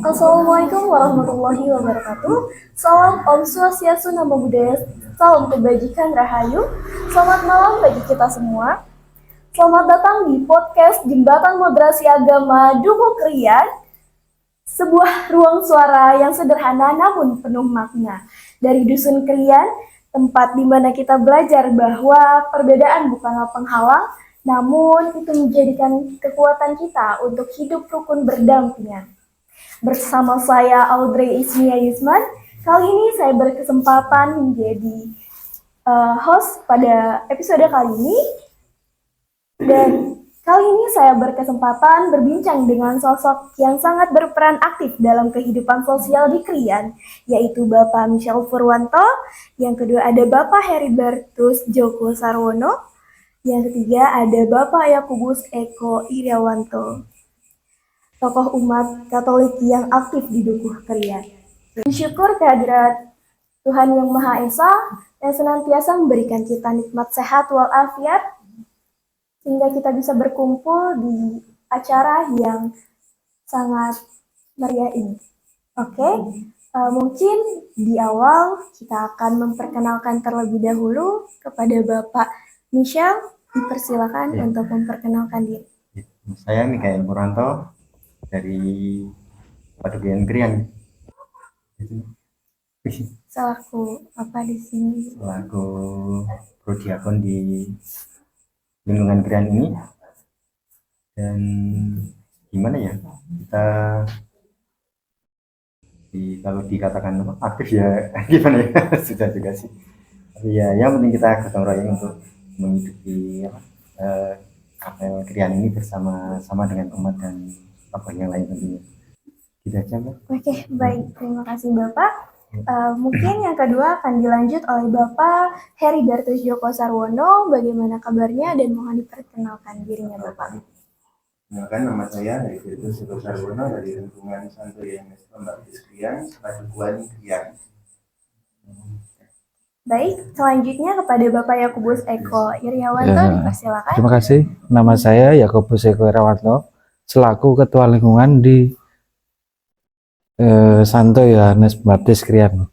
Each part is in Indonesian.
Assalamualaikum warahmatullahi wabarakatuh. Salam Om Swastiastu, Namo Buddhaya, salam kebajikan Rahayu. Selamat malam bagi kita semua. Selamat datang di podcast Jembatan Moderasi Agama Dukuh Krian, sebuah ruang suara yang sederhana namun penuh makna. Dari Dusun Krian, tempat di mana kita belajar bahwa perbedaan bukanlah penghalang, namun itu menjadikan kekuatan kita untuk hidup rukun berdampingan. Bersama saya Audrey Ismia Yusman. Kali ini saya berkesempatan menjadi host pada episode kali ini. Dan kali ini saya berkesempatan berbincang dengan sosok yang sangat berperan aktif dalam kehidupan sosial di Krian, yaitu Bapak Michel Purwanto. Yang kedua ada Bapak Heribertus Djoko Sarwono. Yang ketiga ada Bapak Yakubus Eko Iriawanto, tokoh umat Katolik yang aktif di Dukuh Krian. Bersyukur kehadirat Tuhan Yang Maha Esa yang senantiasa memberikan kita nikmat sehat walafiat sehingga kita bisa berkumpul di acara yang sangat meriah ini. Oke, mungkin di awal kita akan memperkenalkan terlebih dahulu kepada Bapak Michel. Dipersilakan untuk memperkenalkan diri. Saya Michael Purwanto dari Padukuhan Krian. Selaku apa di sini? Selaku prodiakon di lingkungan Krian ini. Dan gimana ya, kita kalau dikatakan aktif ya gimana ya, sudah juga sih. Tapi ya yang penting kita gotong royong untuk menghidupi kapel Krian ini bersama-sama dengan umat dan apa yang lain tentunya. Gitu aja, Mbak. Oke, baik. Terima kasih Bapak. Mungkin yang kedua akan dilanjut oleh Bapak Heribertus Djoko Sarwono. Bagaimana kabarnya dan mohon diperkenalkan dirinya Bapak. Kenalkan, nama saya Heribertus Djoko Sarwono dari lingkungan Santo Yohanes Pembaptis Krian, Padukuhan Krian. Baik, selanjutnya kepada Bapak Yakubus Eko Iriawanto, dipersilakan. Terima kasih. Nama saya Yakubus Eko Iriawanto, selaku Ketua Lingkungan di Santo Yohanes Pembaptis Krian.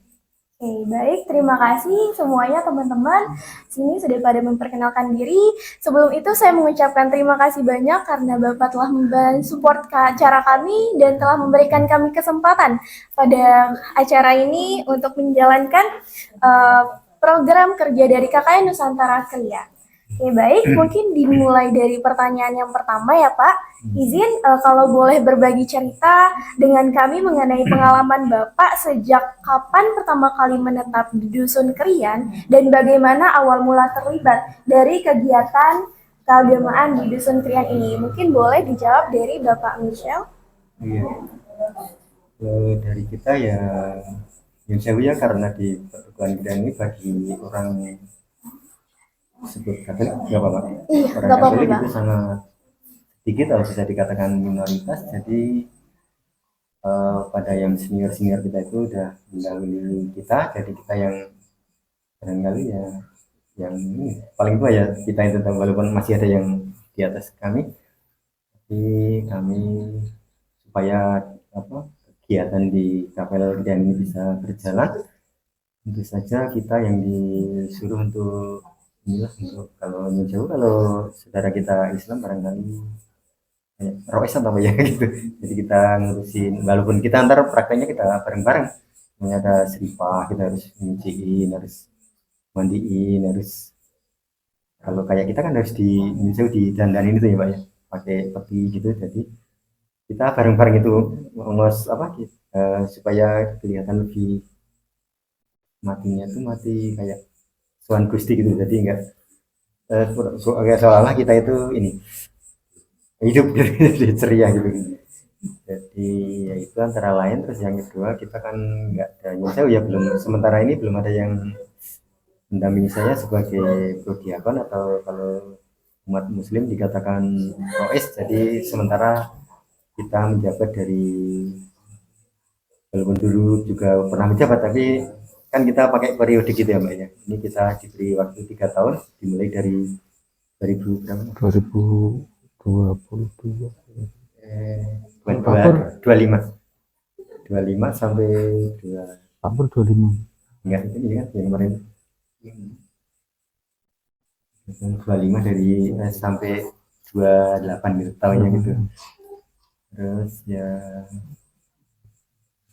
Oke, baik. Terima kasih semuanya teman-teman. Sini sudah pada memperkenalkan diri. Sebelum itu saya mengucapkan terima kasih banyak karena Bapak telah support acara kami dan telah memberikan kami kesempatan pada acara ini untuk menjalankan program kerja dari KKN Nusantara Krian. Oke, baik. Mungkin dimulai dari pertanyaan yang pertama ya Pak. Izin kalau boleh berbagi cerita dengan kami mengenai pengalaman Bapak sejak kapan pertama kali menetap di Dusun Krian dan bagaimana awal mula terlibat dari kegiatan keagamaan di Dusun Krian ini. Mungkin boleh dijawab dari Bapak Michel. Iya. Dari kita ya yang saya ya karena di Padukuhan Krian ini bagi orang sebut Katolik nggak apa-apa. Iya, Orang nggak apa-apa, Katolik Pak. itu sangat sedikit atau bisa dikatakan minoritas. Jadi pada yang senior kita itu udah mendahului kita, jadi kita yang barangkali ya yang ini paling tua ya kita itu, walaupun masih ada yang di atas kami, tapi kami supaya kegiatan di kapel Krian ini bisa berjalan, tentu saja kita yang disuruh untuk inilah, untuk kalau jauh, kalau saudara kita Islam barangkali rois atau apa ya gitu. Jadi kita ngurusin, walaupun kita antar prakteknya kita bareng-bareng, ada seripah, kita harus nyuciin, harus mandiin, harus kalau kayak kita kan harus didandanin itu ya Pak ya, pakai peti gitu. Jadi kita bareng-bareng itu ngos supaya kelihatan lebih matinya tuh mati kayak Tuhan Gusti gitu. Jadi enggak seolah-olah kita itu ini hidup gitu, jadi ceria gitu. Jadi ya itu antara lain. Terus yang kedua kita kan nggak ada yang saya ya belum, sementara ini belum ada yang mendampingi saya sebagai prodiakon atau kalau umat muslim dikatakan rois. Jadi sementara kita menjabat dari, walaupun dulu juga pernah menjabat tapi kan kita pakai periode gitu ya Mbak ya. Ini kita diberi waktu 3 tahun dimulai dari 2022. 25. 25 sampai 2 Hampir 25. enggak ini kan yang kemarin 25 dari sampai 28 gitu tahunnya gitu. Terus ya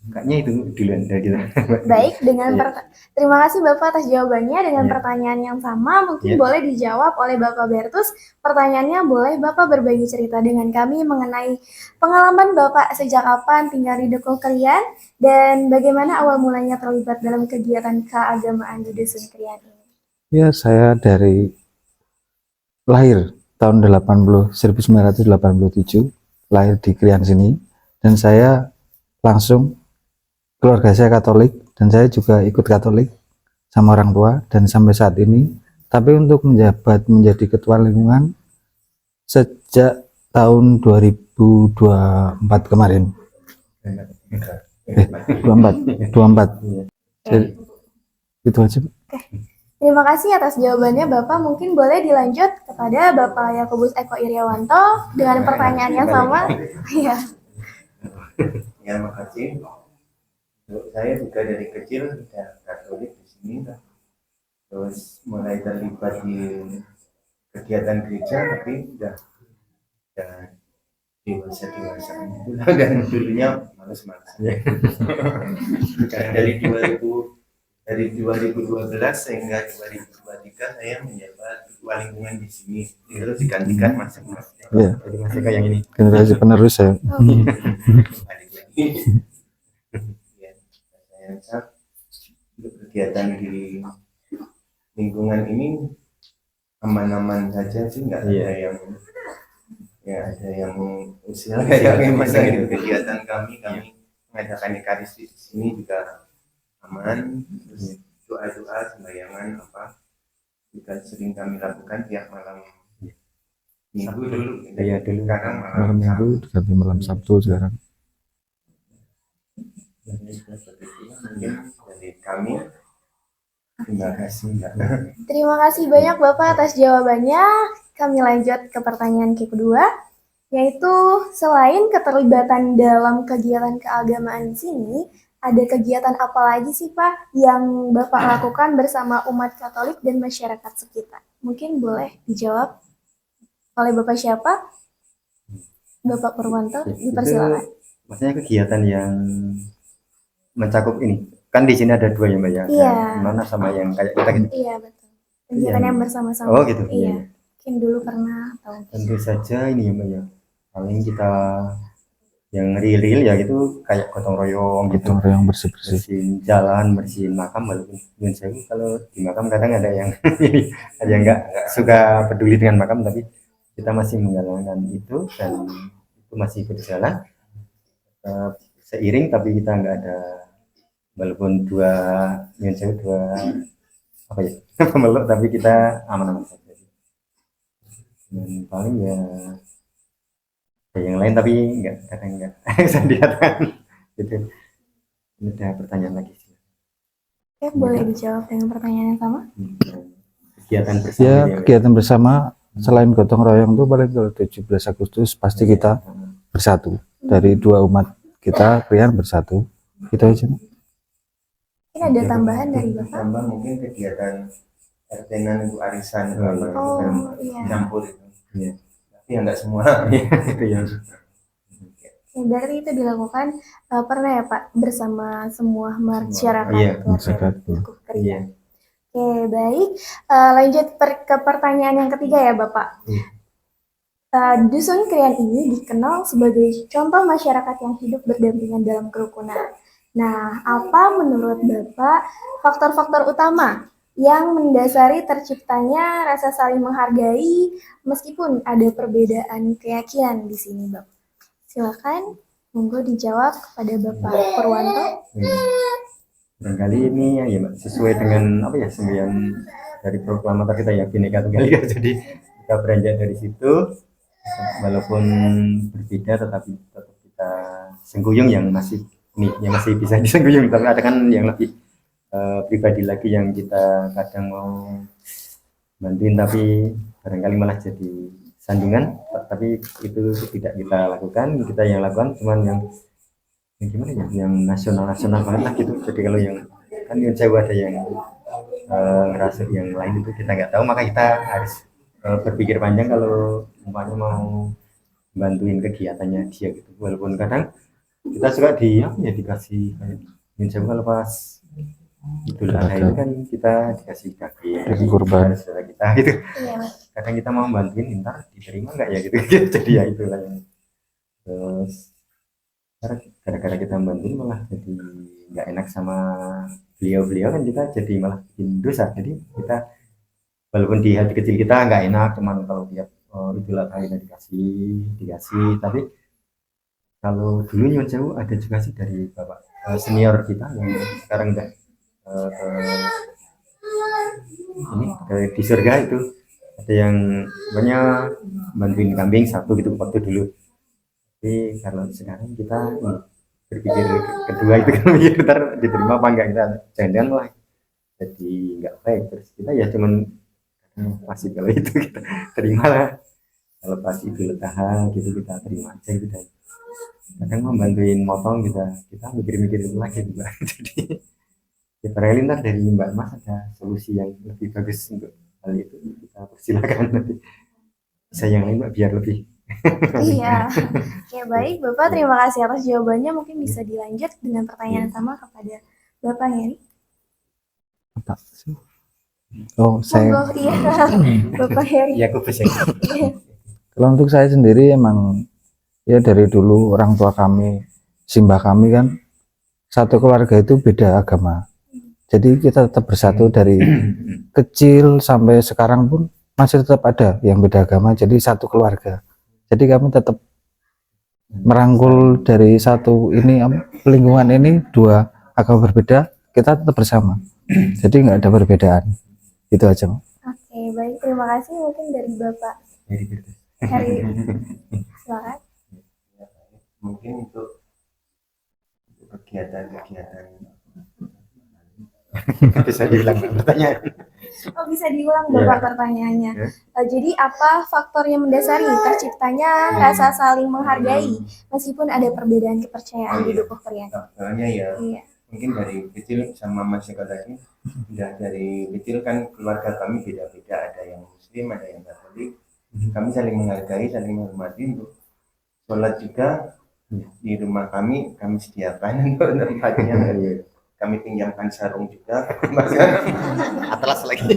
kayaknya itu duluan dari kita. Baik, dengan Iya. terima kasih Bapak atas jawabannya. Dengan Iya. pertanyaan yang sama, mungkin Iya. boleh dijawab oleh Bapak Bertus. Pertanyaannya boleh Bapak berbagi cerita dengan kami mengenai pengalaman Bapak sejak kapan tinggal di Dukuh Krian dan bagaimana awal mulanya terlibat dalam kegiatan keagamaan di Dusun Krian ini. Ya, saya dari lahir tahun 1987, lahir di Krian sini, dan saya langsung, keluarga saya Katolik dan saya juga ikut Katolik sama orang tua dan sampai saat ini. Tapi untuk menjabat menjadi ketua lingkungan sejak tahun 2024 kemarin. 24. Jadi, itu aja. Terima kasih atas jawabannya Bapak. Mungkin boleh dilanjut kepada Bapak Yakobus Eko Iriawanto dengan pertanyaan yang sama. Iya. Ya, makasih. Untuk saya juga dari kecil sudah Katolik di sini, terus mulai terlibat di kegiatan gereja, tapi udah dewasa itu dan dulunya males-males. Karena dari 2012 sehingga 2023 saya menjabat ketua lingkungan di sini, terus digantikan masing-masing. Ya, Jadi masih kayak yang ini. generasi penerus ya. Balik lagi. Ya, saya rasa untuk kegiatan di lingkungan ini aman-aman saja sih, nggak ada yang ada yang usia kayak gimana gitu. Kegiatan kami mengadakan ekaristi di sini juga aman, terus doa-doa sembayangan juga sering kami lakukan tiap malam minggu dulu. Iya, dulu. Sekarang Malam minggu diganti malam Sabtu sekarang. mungkin dari kami. Terima kasih Mbak. Terima kasih banyak Bapak atas jawabannya. Kami lanjut ke pertanyaan kedua, yaitu selain keterlibatan dalam kegiatan keagamaan di sini, ada kegiatan apa lagi sih Pak yang Bapak lakukan bersama umat Katolik dan masyarakat sekitar? Mungkin boleh dijawab oleh Bapak siapa? Bapak Purwanto, dipersilakan. Maksudnya kegiatan yang mencakup ini. Kan di sini ada 2 ya Mbak ya. Iya. Yang mana sama yang kayak kita gitu. Iya betul. Kegiatan yang bersama-sama. Oh gitu. Iya. Mungkin dulu pernah atau Tentu saja ini ya Mbak ya. Paling kita yang real ya gitu kayak gotong royong gitu. Gotong royong bersih-bersih. Bersihin jalan, bersihin makam, walaupun saya kalau di makam kadang ada yang ada yang nggak suka peduli dengan makam, tapi kita masih menjalankan itu dan itu masih berjalan seiring, tapi kita nggak ada, walaupun dua apa ya pemeluk, tapi kita aman-aman saja. Dan paling ya yang lain tapi kadang nggak bisa dikatakan gitu. Ini ada pertanyaan lagi sih. Oke, boleh dijawab dengan pertanyaan yang sama? Kegiatan bersama Ya, ya, kegiatan bersama selain gotong royong itu paling kalau 17 Agustus pasti kita bersatu. Dari 2 umat kita, Krian bersatu. Itu aja. Mungkin ada tambahan dari Bapak? Tambah mungkin kegiatan RT-nan itu arisan Oh, iya. campur itu. Iya. Tapi ya nggak semua. itu yang Ya, berarti itu dilakukan pernah ya Pak bersama semua masyarakat Iya, masyarakat. Dukuh Krian. iya. Oke, baik. Lanjut ke pertanyaan yang ketiga ya Bapak. Dusun Krian ini dikenal sebagai contoh masyarakat yang hidup berdampingan dalam kerukunan. Nah, apa menurut Bapak faktor-faktor utama yang mendasari terciptanya rasa saling menghargai meskipun ada perbedaan keyakinan di sini, Bapak? Silakan, monggo dijawab kepada Bapak Purwanto. Barangkali ini ya Mbak, sesuai dengan apa ya semboyan dari proklamator kita ya, Bhinneka Tunggal Ika. Jadi kita beranjak dari situ, walaupun berbeda tetapi tetap kita sengguyung yang masih bisa disengguyung. Tapi ada kan yang lebih pribadi lagi yang kita kadang mau bantuin tapi barangkali malah jadi sandungan, tapi itu tidak kita lakukan. Kita yang lakukan cuman yang gimana ya, yang nasional banget lah gitu. Jadi kalau yang kan Nyun Sewu ada yang ngerasa yang lain itu kita nggak tahu, maka kita harus berpikir panjang kalau umpamanya mau bantuin kegiatannya dia gitu. Walaupun kadang kita suka dikasih kayak Nyun Sewu kalau pas Idul Adha itu kan kita dikasih Daging kurban. saudara kita gitu. Iya. Kadang kita mau bantuin, ntar diterima nggak ya gitu. Jadi ya itulah yang terus gara-gara kita bantuin malah jadi nggak enak sama beliau kan, kita jadi malah bikin dosa. Jadi kita walaupun di hati kecil kita nggak enak, cuman kalau tiap Idul Adha kita dikasih. Tapi kalau dulu Nyun Sewu ada juga sih dari bapak senior kita yang sekarang udah di surga itu, ada yang banyak bantuin kambing satu gitu waktu dulu. Tapi kalau sekarang kita berpikir kedua itu kan, mikir ntar diterima apa enggak, kita jangan lah jadi nggak baik. Terus kita ya cuman pasti kalau itu kita terima lah, kalau pas Idul Adha gitu kita terima aja gitu. Dan kadang mau bantuin motong kita mikir-mikir lagi juga. Jadi ya barangkali ntar dari Mbak Mas ada solusi yang lebih bagus untuk hal itu, kita persilakan nanti bisa yang lain Mbak biar lebih. Iya. Ya baik, Bapak terima kasih atas jawabannya. Mungkin bisa dilanjut dengan pertanyaan sama kepada Bapak Heri. Apa sih? Oh, saya Monggo, iya. Bapak Heri. Ya aku bisa. kalau untuk saya sendiri emang ya dari dulu orang tua kami, simbah kami kan satu keluarga itu beda agama. Jadi kita tetap bersatu dari kecil sampai sekarang pun masih tetap ada yang beda agama, jadi satu keluarga. Jadi kami tetap merangkul dari satu ini lingkungan ini, dua agama berbeda, kita tetap bersama. Jadi nggak ada perbedaan. Itu aja. Oke, baik. Terima kasih. Mungkin dari Bapak Heri. Silakan. Mungkin untuk kegiatan-kegiatan Bisa diulang pertanyaan. Oh, bisa diulang Bapak pertanyaannya. Jadi apa faktor yang mendasari terciptanya rasa saling menghargai meskipun ada perbedaan kepercayaan di dukuh kalian? faktornya ya Iya. mungkin dari kecil sama masyarakat tadi, udah dari kecil kan keluarga kami beda-beda, ada yang muslim, ada yang katolik. Kami saling menghargai, saling menghormati. Untuk sholat juga di rumah kami sediakan untuk tempatnya. Kami pinjamkan sarung juga. Atlas lagi.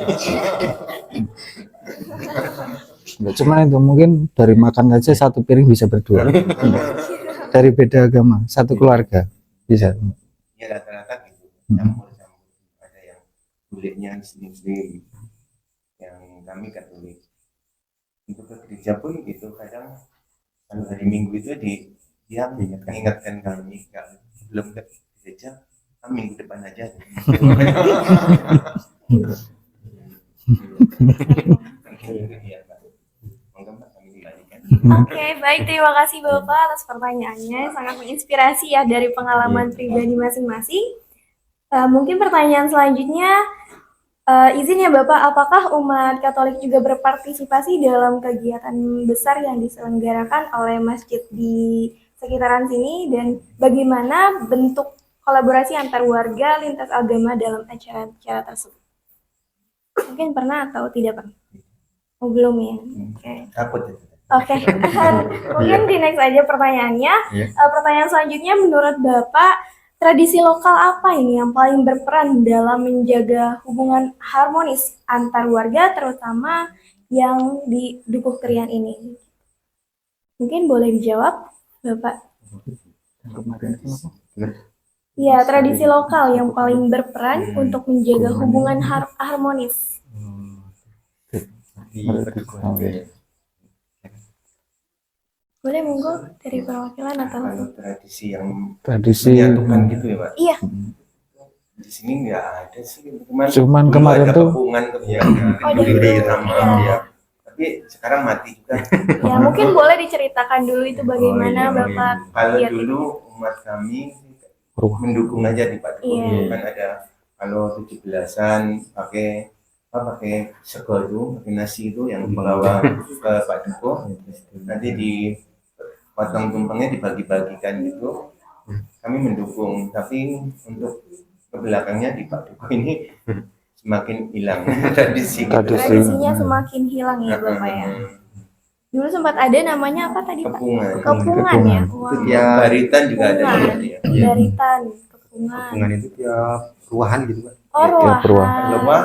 Nggak cuma itu, mungkin dari makan aja satu piring bisa berdua. Dari beda agama, satu keluarga bisa. Ya rata-rata gitu, campur-campur. Ada yang kulitnya muslim, yang kami katolik. Untuk ke gereja pun gitu, kadang kalau hari Minggu itu dia mengingatkan kami, belum ke gereja, minggu depan aja. Oke, baik. Terima kasih Bapak atas pertanyaannya. Sangat menginspirasi ya dari pengalaman pribadi masing-masing. Mungkin pertanyaan selanjutnya, izin ya Bapak, apakah umat Katolik juga berpartisipasi dalam kegiatan besar yang diselenggarakan oleh masjid di sekitaran sini, dan bagaimana bentuk kolaborasi antar warga lintas agama dalam acara-acara tersebut? Mungkin pernah atau tidak pernah? Oh, belum ya. Oke. Takut ya. Oke. Mungkin di next aja pertanyaannya. Pertanyaan selanjutnya, menurut Bapak, tradisi lokal apa ini yang paling berperan dalam menjaga hubungan harmonis antar warga, terutama yang di Dukuh Kerian ini? Mungkin boleh dijawab, Bapak. Ya, tradisi lokal yang paling berperan untuk menjaga hubungan harmonis. Boleh monggo dari perwakilan atau? Kalau tradisi yang Tradisi menyatukan gitu ya Pak? Iya. Di sini nggak ada sih. Cuman dulu kemarin ada tuh kepungan tuh ya. Oh, Duri dulu. sama Iya. ya. Tapi sekarang mati juga. Ya, mungkin boleh diceritakan dulu itu bagaimana Bapak Kalau lihat dulu itu. umat kami Ruah. mendukung aja di Pak Dukung. Iya. Kan ada kalau 17-an pakai sego itu, pakai nasi itu yang dibawa ke Pak Dukung. Nanti dipotong tumpengnya dibagi-bagikan gitu. kami mendukung, tapi untuk ke belakangnya di Pak Duko ini semakin hilang tradisi. Tradisi. Tradisinya semakin hilang ya Bapak ya. Dulu sempat ada namanya apa tadi Pak? Kepungan. Kepungan ya. Itu Wah. tiap Baritan juga ada Kepungan, ya. Baritan, kepungan. hubungan itu tiap ruahan gitu Pak. Oh, Tiap ruahan. Lemah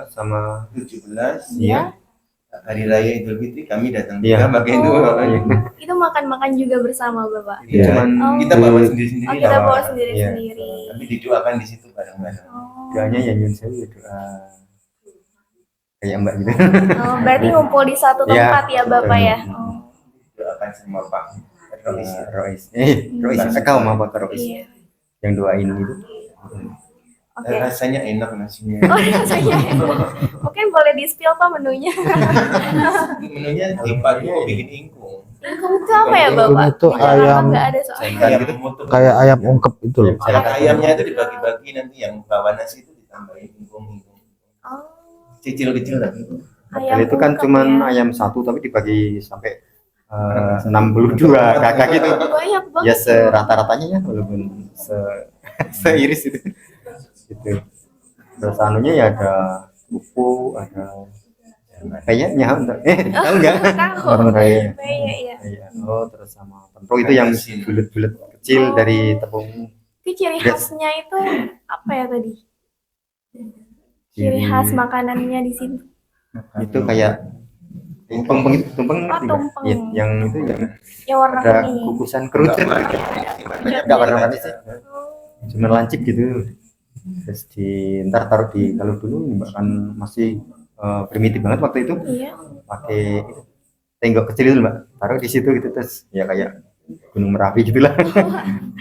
Sama 17 Iya. Hari Raya Idul Fitri kami datang Iya. juga pakai itu. Itu makan-makan juga bersama Bapak. Itu Iya. cuman Oh. kita bawa sendiri-sendiri. Oh, kita lah, bawa Pak. sendiri-sendiri. Tapi didoakan di situ bareng-bareng. Oh. doanya ya nyun sewu ya doa kayak Mbak gitu. Oh, berarti ngumpul di satu Iya. tempat ya Bapak ya. Oh. Doakan sama Pak Rois. Rois Rois kau mau Pak Rois Iya. yang doain gitu. Oke. Rasanya enak nasinya. Oh, rasanya enak. Mungkin boleh di-spill Pak menunya. Menunya di Pak Duko bikin ingkung. Ingkung itu apa ya Bapak? Ingkung itu Di Jakarta ayam. nggak ada soalnya. Ayam mutu. Kayak ayam ungkep itu loh. Ayamnya itu dibagi-bagi, nanti yang bawa nasi itu ditambahin ingkung-ingkung. Oh, Kecil-kecil lah. ayam Kalau itu kan ungkep cuman ya. ayam satu tapi dibagi sampai 62 kakak gitu. Banyak banget. Ya serata-ratanya ya walaupun seiris itu. Gitu. Terus anunya ya ada buku, ada kayaknya tahu enggak? Tahu. Orang kaya. Iya, iya. Iya. Oh, terus sama tempro itu yang bulat-bulat kecil dari tepung. Itu ciri khasnya itu apa ya tadi? Ciri khas makanannya di sini. Itu kayak tumpeng itu tumpeng Oh, ngerti nggak? tumpeng. Iya, yang itu yang Ya warna ada kuning. kukusan kerut enggak warna manis sih. Cuma lancip gitu. Terus ntar taruh di kalau dulu bahkan masih primitif banget waktu itu Iya. pakai tenggok kecil itu Mbak, taruh di situ gitu terus ya kayak Gunung Merapi gitulah.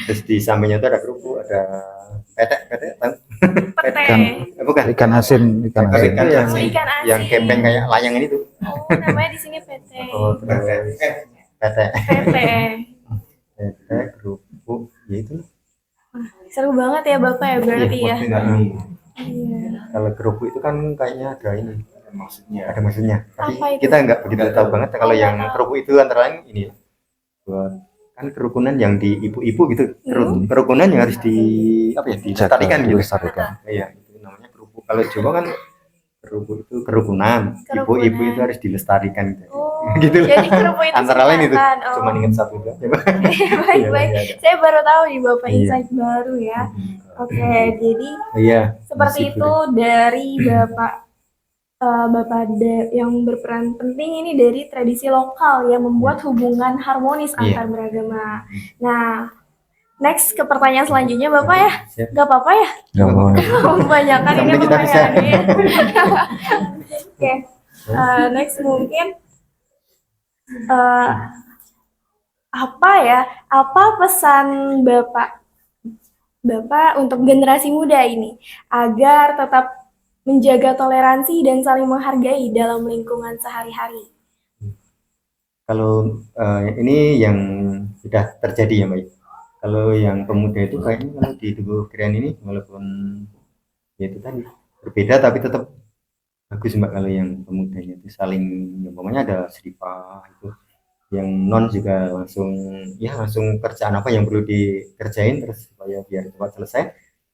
Terus di sampingnya itu ada kerupuk, ada petek tahu? Pete. Bukan Ikan asin, ikan Kalau asin. itu yang Oh, ikan asin. yang kepeng kayak layangan itu. Oh, namanya di sini pete. Oh, terus petek Pete. kerupuk ya itu. Seru banget ya Bapak ya berarti ya. Ini Iya. Kalau kerupuk itu kan kayaknya ada ini, maksudnya. ada maksudnya. Tapi Apa itu? kita nggak begitu tahu banget kalau Oh, yang nggak tahu. kerupuk itu antara lain ini buat kan kerukunan yang di ibu-ibu gitu. Kerukunan yang harus di apa ya dilestarikan gitu. Dilestarikan. Iya, itu namanya kerupuk. Kalau Jawa kan kerupuk itu kerukunan. Kerukunan. Ibu-ibu itu harus dilestarikan gitu. Oh, Gitu lah. jadi kerupuk itu Antara lain itu. singkatan. Oh. Cuma ingat satu itu aja. Baik-baik. Iya, iya. Saya baru tahu nih Bapak Iya. insight baru ya. Oke, jadi Iya. seperti Masih itu dari Bapak yang berperan penting ini dari tradisi lokal yang membuat hubungan harmonis Iya. antar beragama. Nah, next ke pertanyaan selanjutnya Bapak ya. Siap. Gak apa-apa ya? Nggak mau. Kebanyakan ini Sampai kita bisa. pertanyaannya. Oke, next mungkin apa pesan Bapak untuk generasi muda ini agar tetap menjaga toleransi dan saling menghargai dalam lingkungan sehari-hari? Kalau ini yang sudah terjadi ya Mbak. Kalau yang pemuda itu kayaknya kalau di tubuh keren ini walaupun ya itu tadi berbeda tapi tetap bagus Mbak kalau yang pemudanya itu saling umpamanya ada seripah itu yang non juga langsung kerjaan apa yang perlu dikerjain terus supaya biar cepat selesai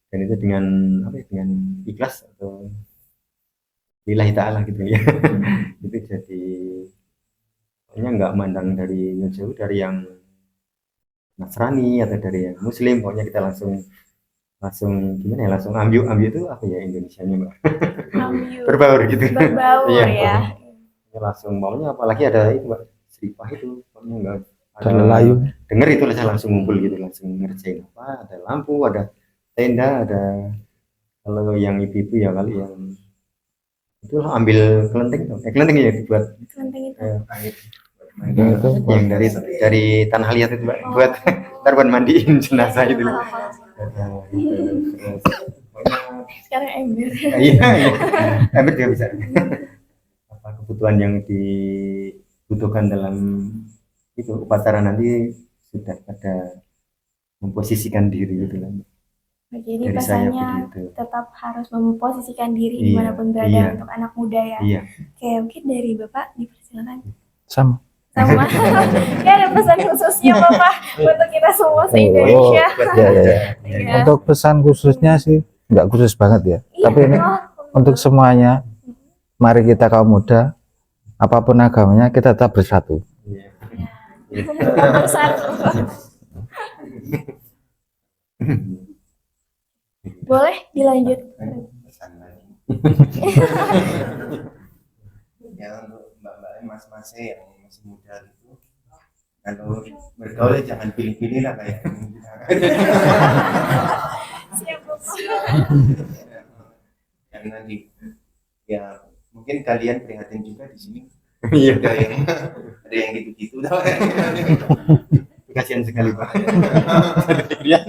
dan itu dengan apa ya dengan ikhlas atau lillahi ta'ala gitu ya. Itu jadi pokoknya nggak mandang dari jauh dari yang Nasrani atau dari yang Muslim pokoknya kita langsung gimana ya langsung ambil itu apa ya Indonesianya Mbak berbaur gitu. Berbaur Iya, ya. pokoknya langsung maunya apalagi ada itu Mbak seripah itu pokoknya nggak ada Lelayu. denger itu saya langsung ngumpul gitu langsung ngerjain apa ada lampu ada tenda ada kalau yang ibu-ibu ya kali yang itu ambil kelenteng ya buat Kelenteng itu. Ya, itu yang dari tanah liat itu Mbak buat ntar buat mandiin jenazah itu. Sekarang ember. Iya, ember juga bisa. Apa kebutuhan yang dibutuhkan dalam itu upacara nanti sudah pada memposisikan diri gitu lah. Jadi Dari saya pesannya begitu. tetap harus memposisikan diri Iya, dimanapun berada iya. untuk anak muda ya. Iya. Oke, mungkin dari Bapak dipersilakan. sama. sama ya ada pesan khususnya Bapak untuk kita semua se-Indonesia. Iya. Untuk pesan khususnya sih nggak khusus banget ya. Iya, Tapi ini oh, untuk semuanya, mari kita kaum muda, apapun agamanya kita tetap bersatu. tetap bersatu. Boleh dilanjut. Pesan lagi. Ya untuk mbak-mbak mas-mas yang masih muda itu, kalau bergaul jangan pilih-pilih lah kayak Siap Bapak. jangan di ya mungkin kalian prihatin juga di sini. Iya. Ada yang gitu-gitu. Kasihan sekali Pak. Ya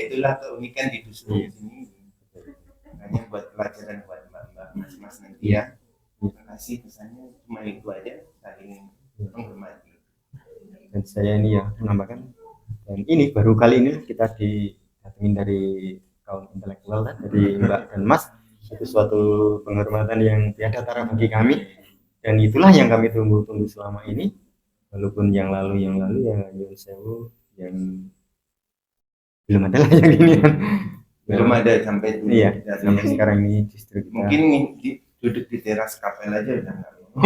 itulah keunikan di dusun sini. Makanya buat pelajaran buat mbak-mbak mas-mas nanti ya. Terima kasih, pesannya cuma itu aja, saling menghormati. Dan saya ini ya menambahkan, dan ini baru kali ini kita didatengin dari kaum intelektual dari Mbak dan Mas. Itu suatu penghormatan yang tiada tara bagi kami, dan itulah yang kami tunggu-tunggu selama ini. Walaupun yang lalu ya Yun Sewu yang belum ada lah yang ini kan. Belum ada sampai dulu. Iya, sampai sekarang ini justru kita Mungkin duduk di teras kapel aja udah nggak mau.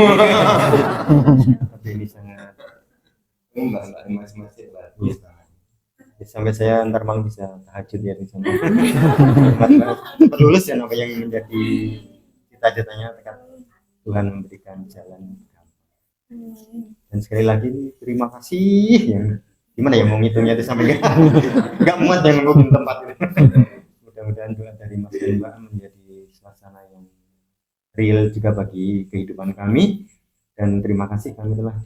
tapi ini sangat Mbak mas-mas ya bagus banget. sampai saya ntar malam bisa tahajud ya di sana. Lulus ya apa yang menjadi cita-citanya tekat Tuhan memberikan jalan. Dan sekali lagi terima kasih yang gimana ya mau ngitungnya itu sampai nggak muat yang menghukum tempat ini. Mudah-mudahan doa dari Mas dan Mbak menjadi suasana yang real juga bagi kehidupan kami, dan terima kasih kami telah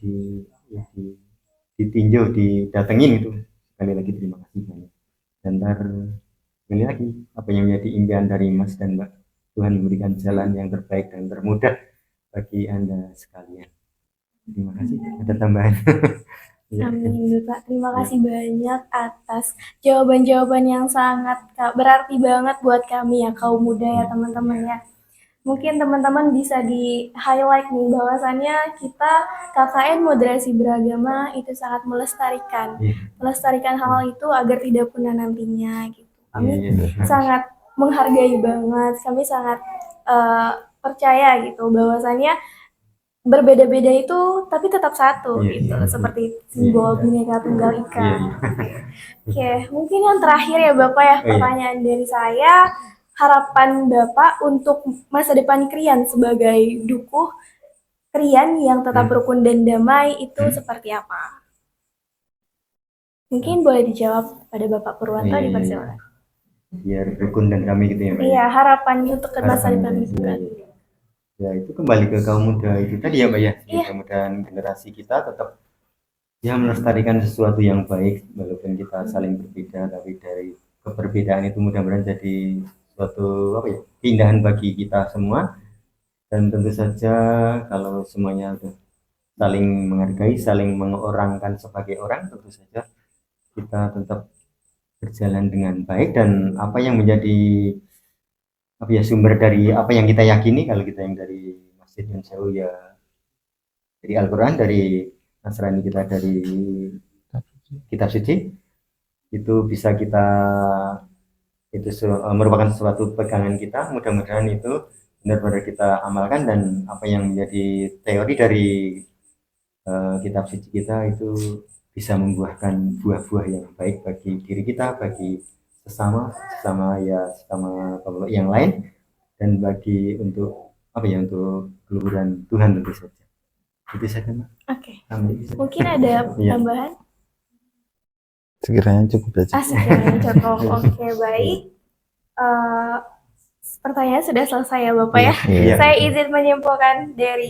ditinjau didatengin itu. Sekali lagi terima kasih banyak. Dan ntar sekali lagi apa yang menjadi impian dari Mas dan Mbak, Tuhan memberikan jalan yang terbaik dan termudah bagi Anda sekalian. Terima kasih. Ada tambahan? Amin Bapak, terima kasih banyak atas jawaban-jawaban yang sangat berarti banget buat kami ya kaum muda ya teman-teman ya. Mungkin teman-teman bisa di highlight nih bahwasannya kita KKN Moderasi Beragama itu sangat melestarikan hal itu agar tidak punah nantinya gitu. Kami sangat menghargai banget, kami sangat percaya gitu bahwasannya berbeda-beda itu tapi tetap satu gitu, seperti simbol Bhinneka Tunggal Ika. Oke, mungkin yang terakhir ya Bapak ya, pertanyaan dari saya, harapan Bapak untuk masa depan Krian sebagai dukuh Krian yang tetap rukun dan damai itu seperti apa? Mungkin boleh dijawab pada Bapak Purwanto, dipersilakan. Biar rukun dan damai gitu ya Pak. Iya, harapan untuk ke masa depan Krian. Ya itu kembali ke kaum muda itu tadi ya Mbak ya. Mudah-mudahan generasi kita tetap ya melestarikan sesuatu yang baik walaupun kita saling berbeda, tapi dari keberbedaan itu mudah-mudahan jadi suatu keindahan bagi kita semua. Dan tentu saja kalau semuanya saling menghargai, saling mengorangkan sebagai orang, tentu saja kita tetap berjalan dengan baik. Dan apa yang menjadi sumber dari apa yang kita yakini, kalau kita yang dari Masjid Yun Sewu ya dari Al-Quran, dari Nasrani kita dari kitab suci, itu bisa kita merupakan suatu pegangan kita. Mudah-mudahan itu benar-benar kita amalkan, dan apa yang menjadi teori dari kitab suci kita itu bisa membuahkan buah-buah yang baik bagi diri kita, bagi sesama yang lain, dan bagi untuk untuk keluhuran Tuhan tentu saja. Itu saja Mbak. Oke. Mungkin ada tambahan? Sekiranya cukup aja. Sekiranya cukup. Oke, baik. Pertanyaan sudah selesai ya Bapak ya. Saya izin menyimpulkan dari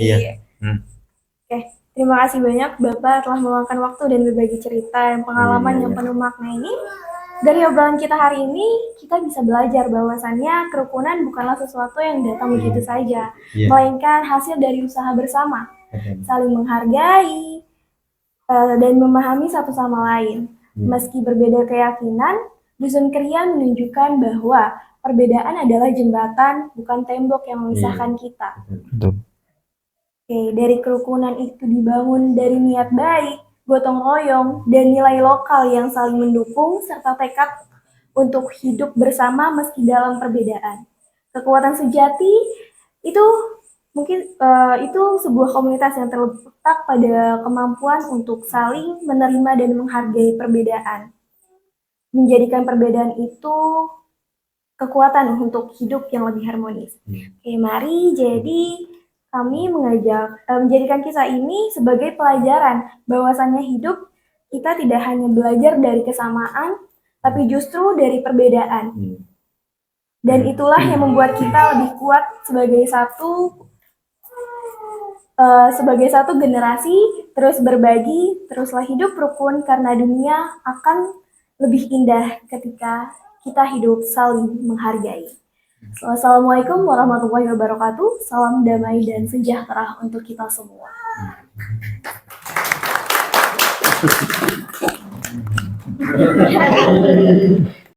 Oke, terima kasih banyak Bapak telah meluangkan waktu dan berbagi cerita dan pengalaman yang penuh makna ini. Dari obrolan kita hari ini, kita bisa belajar bahwasannya kerukunan bukanlah sesuatu yang datang begitu saja, melainkan hasil dari usaha bersama, saling menghargai dan memahami satu sama lain. Meski berbeda keyakinan, Dusun Krian menunjukkan bahwa perbedaan adalah jembatan, bukan tembok yang memisahkan kita. Oke, dari kerukunan itu dibangun dari niat baik, gotong royong, dan nilai lokal yang saling mendukung, serta tekad untuk hidup bersama meski dalam perbedaan. Kekuatan sejati itu mungkin itu sebuah komunitas yang terletak pada kemampuan untuk saling menerima dan menghargai perbedaan. Menjadikan perbedaan itu kekuatan untuk hidup yang lebih harmonis. Oke, mari jadi kami menjadikan kisah ini sebagai pelajaran bahwasannya hidup kita tidak hanya belajar dari kesamaan, tapi justru dari perbedaan. Dan itulah yang membuat kita lebih kuat sebagai satu generasi, terus berbagi, teruslah hidup rukun karena dunia akan lebih indah ketika kita hidup saling menghargai. Assalamualaikum warahmatullahi wabarakatuh. Salam damai dan sejahtera untuk kita semua.